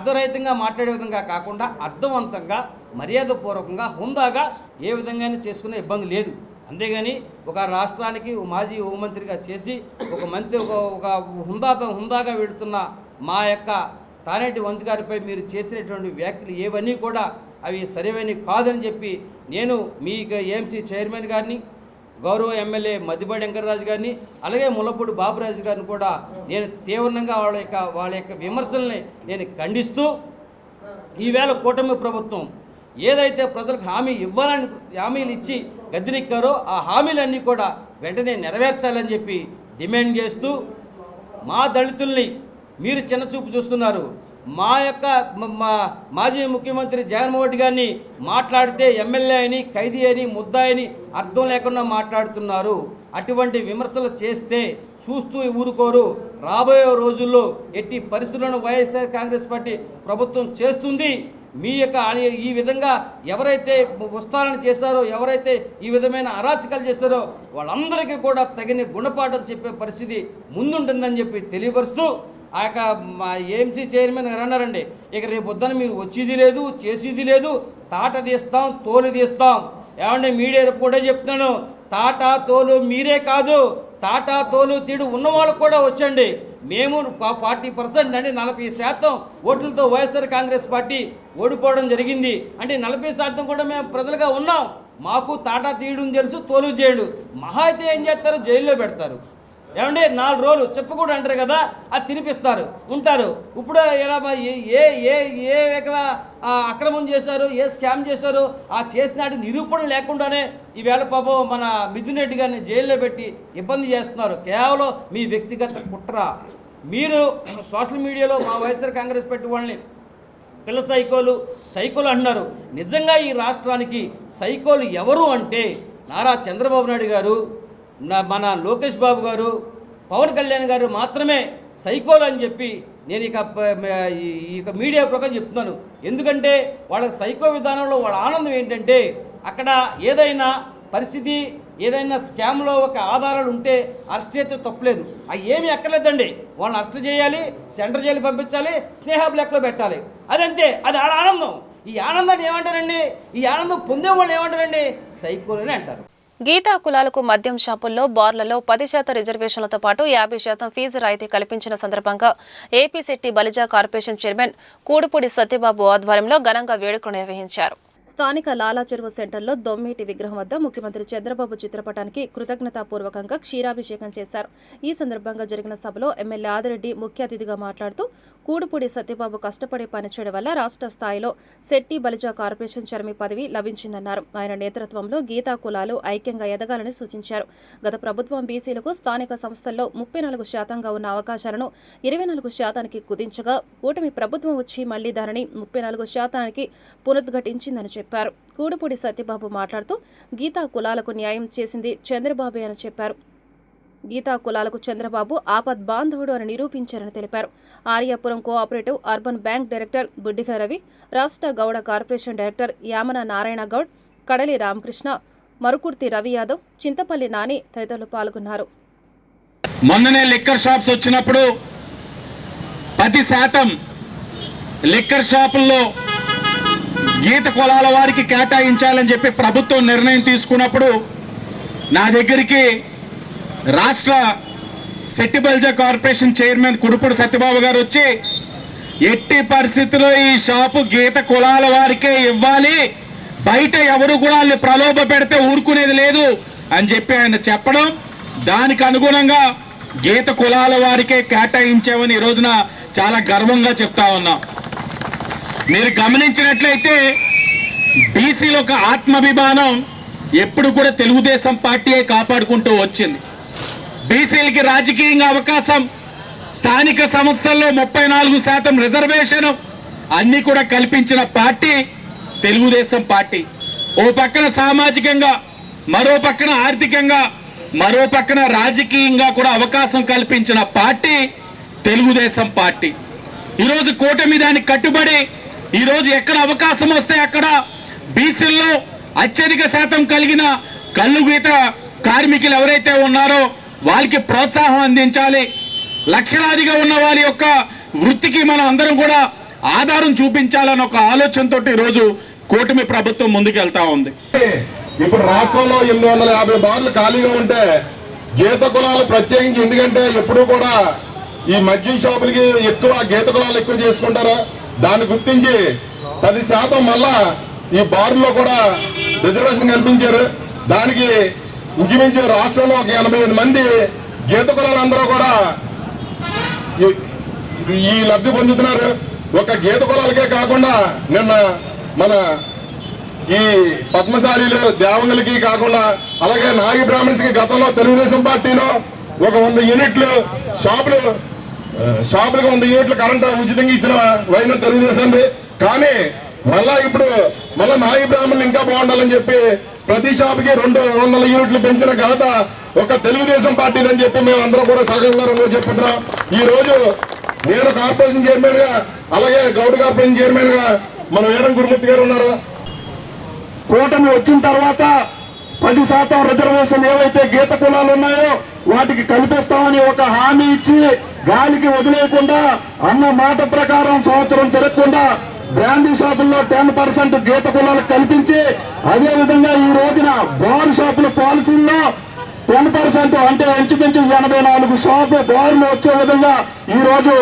అర్ధరహితంగా మాట్లాడే విధంగా కాకుండా అర్థవంతంగా, మర్యాదపూర్వకంగా, హుందాగా ఏ విధంగానే చేసుకునే ఇబ్బంది లేదు. అంతేగాని ఒక రాష్ట్రానికి మాజీ హోంమంత్రిగా చేసి ఒక హుందాగా వెళుతున్న మా యొక్క తానేటి వంతు గారిపై మీరు చేసినటువంటి వ్యాఖ్యలు ఏవన్నీ కూడా అవి సరైనవి కాదని చెప్పి నేను మీ ఏఎంసీ చైర్మన్ గారిని, గౌరవ ఎమ్మెల్యే మద్దిపాటి వెంకటరాజు గారిని అలాగే ముల్లపూడి బాబురాజు గారిని కూడా నేను తీవ్రంగా వాళ్ళ యొక్క విమర్శల్ని నేను ఖండిస్తూ ఈవేళ కూటమి ప్రభుత్వం ఏదైతే ప్రజలకు హామీలు ఇచ్చి గద్దెనెక్కారో ఆ హామీలన్నీ కూడా వెంటనే నెరవేర్చాలని చెప్పి డిమాండ్ చేస్తూ మా దళితుల్ని మీరు చిన్నచూపు చూస్తున్నారు. మా యొక్క మాజీ ముఖ్యమంత్రి జగన్మోహన్ రెడ్డి గారిని మాట్లాడితే ఎమ్మెల్యే అని ఖైదీ అని ముద్దాయని అర్థం లేకుండా మాట్లాడుతున్నారు. అటువంటి విమర్శలు చేస్తే చూస్తూ ఊరుకోరు. రాబోయే రోజుల్లో ఎట్టి పరిస్థితులను వైఎస్ఆర్ కాంగ్రెస్ పార్టీ ప్రభుత్వం చేస్తుంది. మీ యొక్క ఈ విధంగా ఎవరైతే ఉత్సాహాలను చేశారో, ఎవరైతే ఈ విధమైన అరాచకాలు చేస్తారో వాళ్ళందరికీ కూడా తగిన గుణపాఠం చెప్పే పరిస్థితి ముందుంటుందని చెప్పి తెలియపరుస్తూ ఆ యొక్క మా ఏఎంసీ చైర్మన్ గారు అన్నారండి, ఇక రేపు పొద్దున మీరు వచ్చేది లేదు చేసేది లేదు, తాట తీస్తాం తోలు తీస్తాం. ఏమంటే మీడియా కూడా చెప్తున్నాను, తాటా తోలు మీరే కాదు, తాటా తోలు తీడు ఉన్నవాళ్ళు కూడా వచ్చండి. మేము 40% అంటే 40% ఓట్లతో వైఎస్ఆర్ కాంగ్రెస్ పార్టీ ఓడిపోవడం జరిగింది. అంటే 40% కూడా మేము ప్రజలుగా ఉన్నాం. మాకు తాటా తీయడం తెలుసు, తోలు చేయడు. మహా అయితే ఏం చేస్తారు, జైల్లో పెడతారు. ఏమంటే 4 రోజులు చెప్పకూడదు అంటారు కదా, అది తినిపిస్తారు ఉంటారు. ఇప్పుడు ఎలా ఏ అక్రమం చేశారు, ఏ స్కామ్ చేశారు, ఆ చేసినాటి నిరూపణ లేకుండానే ఈవేళ పాపం మన మిథున్ రెడ్డి గారిని జైల్లో పెట్టి ఇబ్బంది చేస్తున్నారు. కేవలం మీ వ్యక్తిగత కుట్ర. మీరు సోషల్ మీడియాలో మా వైఎస్ఆర్ కాంగ్రెస్ పార్టీ వాళ్ళని పిల్ల సైకోలు అంటున్నారు. నిజంగా ఈ రాష్ట్రానికి సైకోలు ఎవరు అంటే నారా చంద్రబాబు నాయుడు గారు, మన లోకేష్ బాబు గారు, పవన్ కళ్యాణ్ గారు మాత్రమే సైకోలు అని చెప్పి నేను ఇక మీడియా ప్రకారం చెప్తున్నాను. ఎందుకంటే వాళ్ళ సైకో విధానంలో వాళ్ళ ఆనందం ఏంటంటే అక్కడ ఏదైనా పరిస్థితి, ఏదైనా స్కామ్లో ఒక ఆధారాలు ఉంటే అరెస్ట్ చేస్తే తప్పులేదు. అవి ఏమీ ఎక్కర్లేదండి. వాళ్ళని అరెస్ట్ చేయాలి, సెంటర్ జైలు పంపించాలి, స్నేహ బ్లాక్లో పెట్టాలి, అదంతే. అది వాళ్ళ ఆనందం. ఈ ఆనందాన్ని ఏమంటారండి, ఈ ఆనందం పొందే వాళ్ళు ఏమంటారండి, సైకోలని అంటారు. గీతా కులాలకు మద్యం షాపుల్లో, బార్లలో 10% రిజర్వేషన్లతో పాటు 50% ఫీజు రాయితీ కల్పించిన సందర్భంగా AP Shetty Balija corporation chairman Kudupudi Satyababu ఆధ్వర్యంలో ఘనంగా వేడుకలు నిర్వహించారు. స్థానిక లాలా చెరువు సెంటర్లో దొమ్మేటి విగ్రహం వద్ద ముఖ్యమంత్రి చంద్రబాబు చిత్రపటానికి కృతజ్ఞతాపూర్వకంగా క్షీరాభిషేకం చేశారు. ఈ సందర్భంగా జరిగిన సభలో ఎమ్మెల్యే ఆదిరెడ్డి ముఖ్య అతిథిగా మాట్లాడుతూ కూడుపూడి సత్యబాబు కష్టపడి పనిచేయడం వల్ల రాష్ట్ర స్థాయిలో శెట్టి బలిజ కార్పొరేషన్ చైర్మన్ పదవి లభించిందన్నారు. ఆయన నేతృత్వంలో గీతా కులాలు ఐక్యంగా ఎదగాలని సూచించారు. గత ప్రభుత్వం బీసీలకు స్థానిక సంస్థల్లో 34% ఉన్న అవకాశాలను 24% కుదించగా కూటమి ప్రభుత్వం వచ్చి మళ్లీ దానిని 34% పునరుద్ఘాటించిందని చెప్పారు. కూడుపూడి సత్యబాబు మాట్లాడుతూ గీతా కులాలకు న్యాయం చేసింది చంద్రబాబే అని చెప్పారు. గీతా కులాలకు చంద్రబాబు ఆపద్ బాంధవుడు అని నిరూపించారని తెలిపారు. Aryapuram cooperative urban bank director Buddiga Ravi, రాష్ట్ర గౌడ కార్పొరేషన్ డైరెక్టర్ యామన నారాయణ గౌడ్, కడలి రామకృష్ణ, మరుకుర్తి రవి యాదవ్, చింతపల్లి నాని తదితరులు పాల్గొన్నారు. మొన్ననే లిక్కర్ షాప్స్ వచ్చినప్పుడు 10% లిక్కర్ షాపుల్లో గీత కులాల వారికి కేటాయించాలని చెప్పి ప్రభుత్వం నిర్ణయం తీసుకున్నప్పుడు నా దగ్గరికి రాష్ట్ర శెట్టి బలిజ కార్పొరేషన్ చైర్మన్ కుడుపూడి సత్యబాబు గారు వచ్చి ఎట్టి పరిస్థితుల్లో ఈ షాపు గీత కులాల వారికే ఇవ్వాలి, బయట ఎవరు కూడా ప్రలోభ పెడితే ఊరుకునేది లేదు అని చెప్పి ఆయన చెప్పడం, దానికి అనుగుణంగా గీత కులాల వారికే కేటాయించామని ఈ రోజున చాలా గర్వంగా చెప్తా ఉన్నాం. మీరు గమనించినట్లయితే బీసీలో ఒక ఆత్మాభిమానం ఎప్పుడు కూడా తెలుగుదేశం పార్టీయే కాపాడుకుంటూ వచ్చింది. బీసీలకి రాజకీయంగా అవకాశం, స్థానిక సంస్థల్లో 34% రిజర్వేషన్ అన్నీ కూడా కల్పించిన పార్టీ తెలుగుదేశం పార్టీ. ఓ పక్కన సామాజికంగా, మరో పక్కన ఆర్థికంగా, మరో పక్కన రాజకీయంగా కూడా అవకాశం కల్పించిన పార్టీ తెలుగుదేశం పార్టీ. ఈరోజు కూటమి దానికి కట్టుబడి ఈరోజు ఎక్కడ అవకాశం వస్తే అక్కడ బీసీల్లో అత్యధిక శాతం కలిగిన కల్లు గీత కార్మికులు ఎవరైతే ఉన్నారో వాళ్ళకి ప్రోత్సాహం అందించాలి. లక్షలాదిగా ఉన్న వాళ్ళ యొక్క వృత్తికి మనం అందరం కూడా ఆధారం చూపించాలని ఒక ఆలోచనతో ఈరోజు కూటమి ప్రభుత్వం ముందుకెళ్తా ఉంది. ఇప్పుడు రాష్ట్రంలో 850 బార్లు ఖాళీగా ఉంటే గీత కులాలు ప్రత్యేకించి, ఎందుకంటే ఎప్పుడు కూడా ఈ మద్యం షాపులకి ఎక్కువ గీత కులాలు ఎక్కువ చేసుకుంటారు. దాన్ని గుర్తించి 10% మళ్ళా ఈ బార్లో కూడా రిజర్వేషన్ కల్పించారు. దానికి ఇంచుమించు రాష్ట్రంలో ఒక 85 మంది గీత కులాలందరూ కూడా ఈ లబ్ధి పొందుతున్నారు. ఒక గీత కులాలకే కాకుండా నిన్న మన ఈ పద్మశాలీలు దేవంగులకి కాకుండా అలాగే నాగి బ్రాహ్మణ్స్ కి గతంలో తెలుగుదేశం పార్టీలో ఒక 100 యూనిట్లు షాపులకు 100 యూనిట్లు కరెంటు ఉచితంగా ఇచ్చిన వైన తెలుగుదేశంది. కానీ ఇప్పుడు నాగి బ్రాహ్మణులు ఇంకా బాగుండాలని చెప్పి ప్రతి షాపుకి 200 యూనిట్లు పెంచిన ఘనత ఒక తెలుగుదేశం పార్టీదని చెప్పి మేము అందరం కూడా సహకరంగా చెప్తున్నాం. ఈ రోజు నేను కార్పొరేషన్ చైర్మన్ గా అలాగే గౌడ్ కార్పొరేషన్ చైర్మన్ గా మన వీరం గురుమూర్తి గారు ఉన్నారు. కూటమి వచ్చిన తర్వాత 10% రిజర్వేషన్ ఏవైతే గీత కులాలు ఉన్నాయో వాటికి కల్పిస్తామని ఒక హామీ ఇచ్చి గాలికి వదిలేయకుండా అన్న మాట ప్రకారం సంవత్సరం తిరగకుండా బ్రాండీ షాపుల్లో 10% గీత కులాలకు కల్పించి అదేవిధంగా ఈ రోజున బార్ షాపుల పాలసీల్లో 10% అంటే ఇంచుమించు 84 షాపు బార్లు వచ్చే విధంగా ఈ రోజు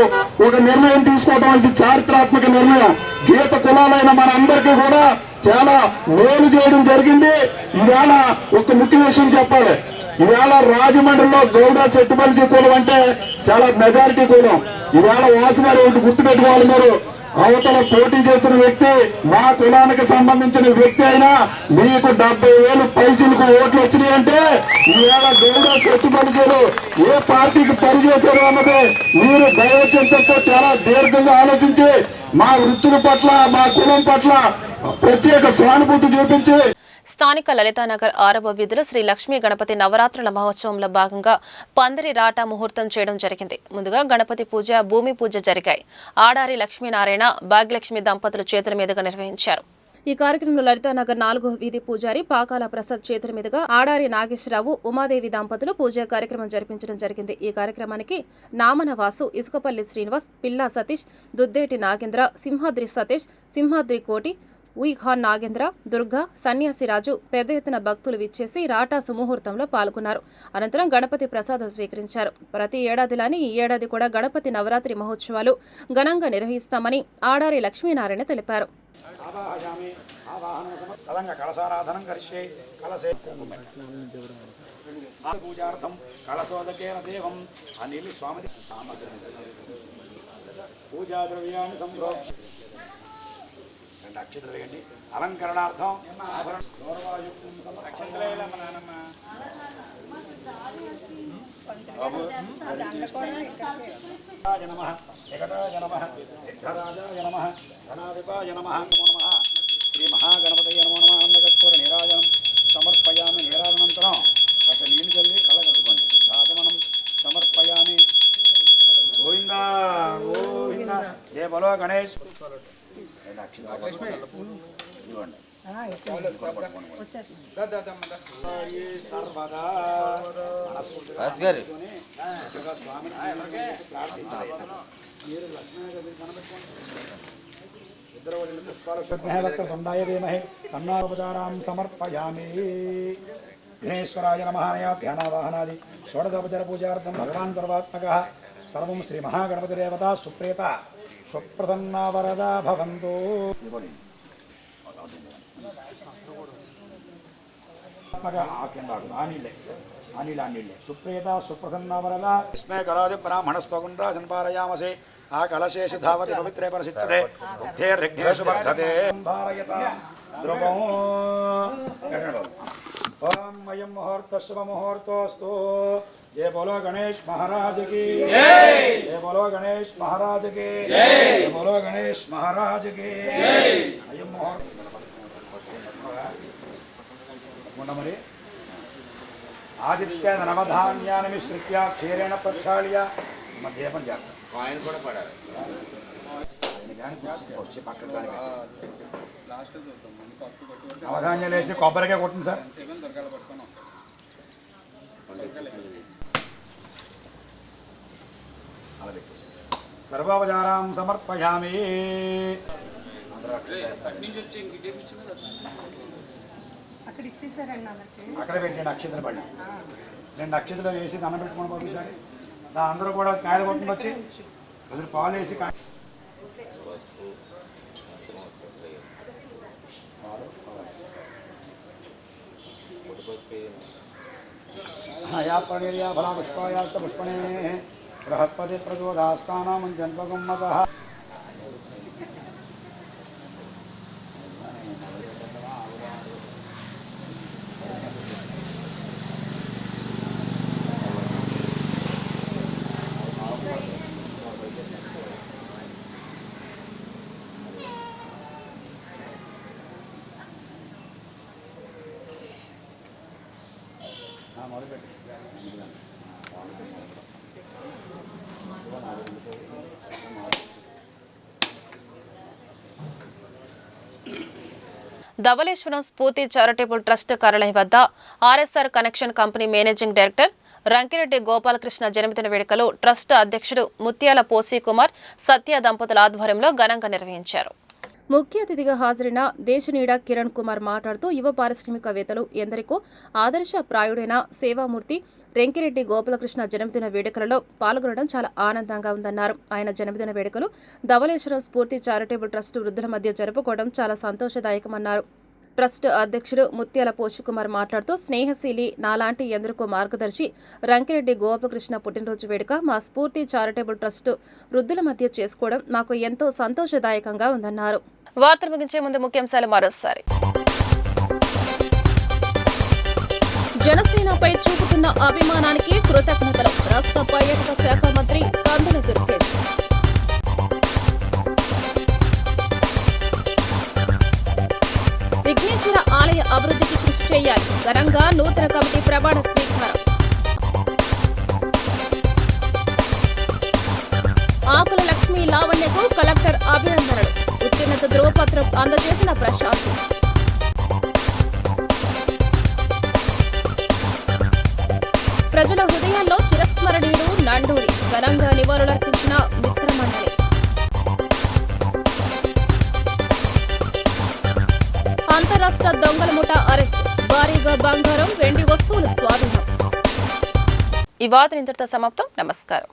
ఒక నిర్ణయం తీసుకోవడం ఇది చారిత్రాత్మక నిర్ణయం. గీత కులాలైన మన అందరికీ కూడా చాలా మేలు చేయడం జరిగింది. ఈవేళ ఒక ముఖ్య విషయం చెప్పాలి. ఈవేళ రాజమండ్రిలో గౌడ సెట్టుబల్జీ కులం అంటే చాలా మెజారిటీ కులం. ఈవేళ వాసు గారు ఒకటి గుర్తుపెట్టుకోవాలి, మీరు అవతల పోటీ చేసిన వ్యక్తి మా కులానికి సంబంధించిన వ్యక్తి అయినా మీకు 70,000 పైచిలకు ఓట్లు వచ్చినాయి అంటే ఈవేళ గౌడ సెట్టుబల్జీలు ఏ పార్టీకి పనిచేశారు అన్నది మీరు దైవచింతనతో చాలా దీర్ఘంగా ఆలోచించి మా వృత్తుల పట్ల మా కులం పట్ల ప్రత్యేక సానుభూతి చూపించి స్థానిక లలితానగర్ 6వ వీధిలో శ్రీ లక్ష్మీ గణపతి నవరాత్రుల మహోత్సవంలో భాగంగా పందిరి రాట ముహూర్తం చేయడం జరిగింది. ముందుగా గణపతి పూజ, భూమి పూజ జరిగాయి. ఆడారి లక్ష్మీనారాయణ, భాగ్యలక్ష్మి దంపతులు చేతుల మీదుగా నిర్వహించారు. ఈ కార్యక్రమంలో లలితానగర్ 4వ వీధి పూజారి పాకాల ప్రసాద్ చేతుల మీదుగా ఆడారి నాగేశ్వరరావు, ఉమాదేవి దంపతులు పూజా కార్యక్రమం జరిపించడం జరిగింది. ఈ కార్యక్రమానికి నామన వాసు, ఇసుకపల్లి శ్రీనివాస్, పిల్లా సతీష్, దుద్దేటి నాగేంద్ర, సింహాద్రి సతీష్, సింహాద్రి కోటి, ఉయిఖాన్ నాగేంద్ర, దుర్గా, సన్యాసిరాజు పెద్ద ఎత్తున భక్తులు విచ్చేసి రాటా సుముహూర్తంలో పాల్గొన్నారు. అనంతరం గణపతి ప్రసాదం స్వీకరించారు. ప్రతి ఏడాదిలానే ఈ ఏడాది కూడా గణపతి నవరాత్రి మహోత్సవాలు ఘనంగా నిర్వహిస్తామని ఆడారి లక్ష్మీనారాయణ తెలిపారు. అక్షతలు వేయండి. అలంకరణార్థం శ్రీ మహాగణపతయ నమో నమః. ఆనందకర్పూర నీరాజనం సమర్పయామి. నీరాజనంతరం అక్కడ నీళ్లు చల్లి కళ్ళగట్టుకోండి. సిద్ధాగమనం సమర్పయామి. గోవిందా గోవిందా. ఏ బలో గణేష్. సమర్పయామి. విఘ్నేశ్వరాయ నమః. ధ్యానావాహనాది షోడశోపచార పూజార్థం భగవాన్ సర్వాత్మకః. సర్వం శ్రీ మహాగణపతిరేవత సుప్రేత స్వప్రసన్నా వరదా భవంతు. సుప్రేత సుప్రసన్నా వరదా. స్మే కరాది బ్రాహ్మణస్పగుండ్రా జన్పారయామసే. ఆ కలశేష ధావతి పవిత్రే పరిశిష్టతే. ఉక్తేర్విఘ్నేషు వర్ధతే. ధ్రువం. ఓం అయం ముహూర్త శుభ ముహూర్తోస్తు. जय बोलो गणेश महाराज की जय. जय बोलो गणेश महाराज की जय. जय बोलो गणेश महाराज की जय. अयम मुंडमरी आदित्य नवधान्यानि मिश्रित्य क्षीरेण प्रक्षाल्य मध्य पंजाब कायन కూడా పడాలి. వచ్చి పక్కన లాస్ట్ చూద్దాం. మనకు అప్పు కట్టుకుంటే నవధాన్యాలు వేసి కొబ్బరికాయ కొట్టండి సార్. సెవెన్ దొరకాల పట్టుకొని సర్వోపచారాం సమర్పయామి. అక్కడ పెట్టి నక్షత్రం పడి 2 నక్షత్రాలు వేసి దండం పెట్టుకుని పంపించాలి. అందరూ కూడా కాయలు కొట్టుకుని వచ్చి అసలు పాలు వేసి या प्रणीर्या फला पुष्पायास्त पुष्पणे बृहस्पति प्रचोदास्तानां जन्मगं मतः ధవళేశ్వరం స్ఫూర్తి చారిటబుల్ ట్రస్ట్ కార్యాలయం వద్ద RSR connection company managing director Rankireddy Gopalakrishna జన్మదిన వేడుకలు ట్రస్ట్ అధ్యక్షుడు ముత్యాల పోసీ కుమార్ సత్య దంపతుల ఆధ్వర్యంలో ఘనంగా నిర్వహించారు. ముఖ్య అతిథిగా హాజరైన దేశనీడ కిరణ్ కుమార్ మాట్లాడుతూ యువ పారిశ్రామికవేత్తలు ఎందరికో ఆదర్శప్రాయుడైన సేవామూర్తి రంకిరెడ్డి గోపాలకృష్ణ జన్మదిన వేడుకలలో పాల్గొనడం చాలా ఆనందంగా ఉందన్నారు. ఆయన జన్మదిన వేడుకలు ధవళేశ్వరం స్ఫూర్తి చారిటబుల్ ట్రస్ట్ వృద్ధుల మధ్య జరుపుకోవడం చాలా సంతోషదాయకమన్నారు. ట్రస్ట్ అధ్యక్షుడు ముత్యాల పోషకుమార్ మాట్లాడుతూ స్నేహశీలి నాలాంటి ఎందరికో మార్గదర్శి రంకిరెడ్డి గోపాలకృష్ణ పుట్టినరోజు వేడుక మా స్ఫూర్తి చారిటబుల్ ట్రస్ట్ వృద్ధుల మధ్య చేసుకోవడం మాకు ఎంతో సంతోషదాయకంగా ఉందన్నారు. వార్తలు ముగించే ముందు ముఖ్యాంశాలు మరోసారి. జనసేనపై చూపుతున్న అభిమానానికి కృతజ్ఞతలు రాష్ట్ర పర్యాటక శాఖ మంత్రి కందుల దుర్గేష్. విఘ్నేశ్వర ఆలయ అభివృద్ధికి కృషి చేయాలి ఘనంగా నూతన కమిటీ ప్రమాణ స్వీకారం. ఆకుల లక్ష్మీ లావణ్యకు కలెక్టర్ అభినందనలు ఉత్తీర్ణత ధ్రువపత్రం అందజేసిన ప్రశాంత్. ప్రజల హృదయాల్లో చిరస్మరణీయుడు నండూరి ఘనంగా నివాళులర్పించిన మిత్రమండలి. అంతరాష్ట్ర దొంగల ముఠా అరెస్ట్ భారీగా బంగారం వెండి వస్తువులు స్వాధీనం. ఈ వార్త ఇంతటితో సమాప్తం. నమస్కారం.